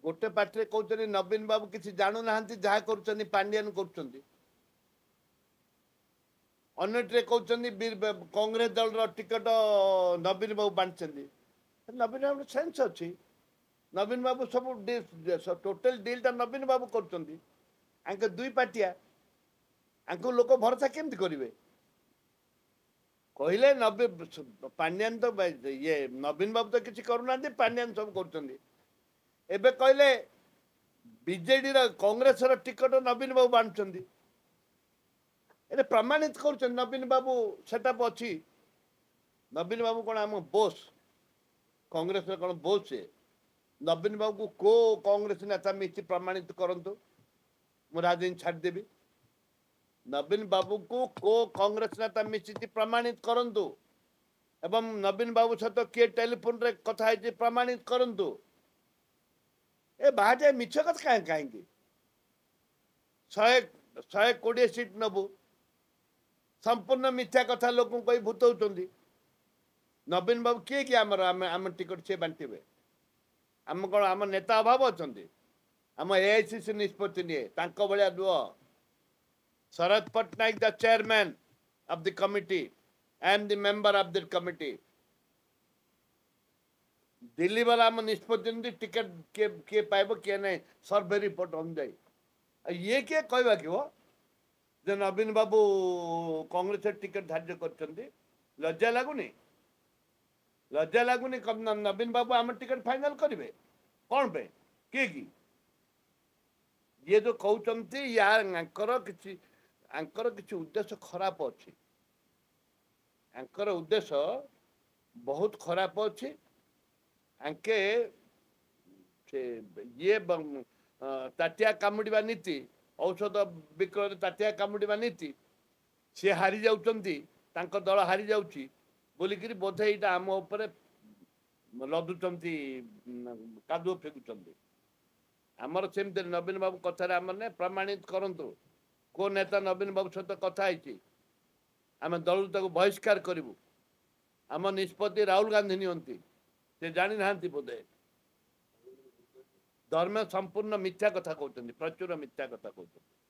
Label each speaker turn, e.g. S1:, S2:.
S1: गोटे पार्टी कहते नवीन बाबू किसी जानू ना जहाँ कर पांडियान कर अन्यटे कहते कांग्रेस दल टिकट नवीन बाबू बांटते नवीन बाबू सेन्स अच्छी नवीन बाबू सब टोटल डील नवीन बाबू कर दुई पार्टिया लोक भरोसा केमती करेंगे कहले नवीन पांड्यान तो ये नवीन बाबू तो किसी करूना पांड्यान सब कर कहले बीजेडी कांग्रेस टिकट नवीन बाबू बांटुंट ए प्रमाणित कर नवीन बाबू सेटअप अच्छी नवीन बाबू कौन आम बोस कांग्रेस कौन बोस से नवीन बाबू को कांग्रेस नेता मिसी प्रमाणित करंतु मु राजनीति छाड़देवी नवीन बाबू को कांग्रेस नेता मिसी प्रमाणित करंतु एवं नवीन बाबू सहित किए टेलीफोन रे कथा है प्रमाणित करंतु ए बाजे मिछ कथा कहीं 120 सीट नबू संपूर्ण मिथ्या कथा लोक कही भूतौं नवीन बाबू किए कि आम टिकट सी बांटे आम कौन आम नेता अभाव अच्छा आम एआईसीसी निष्पत्ति निए भाया नुह Sharad Pattnaik the chairman of the committee I am the member of the committee Delhi वाला आम निष्पत्ति टिकट किए पाइब किए ना सर्वे रिपोर्ट अनुजाई ये किए कहवा कि वो जे नवीन बाबू कांग्रेस टिकट धार्य कर लज्जा लगुनि नवीन बाबू आम टिकट फाइनल करेंगे कौन पे किए कि ये जो कहते यार किसी उद्देश्य खराब अच्छी उद्देश्य बहुत खराब अच्छी आंके ये ताटिया कामुड़ा नीति औषध विक्रय ताटिया कामुड़ा नीति सी हारी जाऊँच दल हारी जाऊँगी बोलिकी बोधे यहाँ आम उपर लदुंट कादुओ फेकुंट आमर सेमती नवीन बाबू कथार आम प्रमाणित करंतु को नेता नवीन बाबू सहित कथा आम दल तक बहिष्कार करूँ आम निष्पत्ति राहुल गांधी नियंती से जानी ना बोधे धर्म संपूर्ण मिथ्या कथा कहते प्रचुर मिथ्या कथा कहते।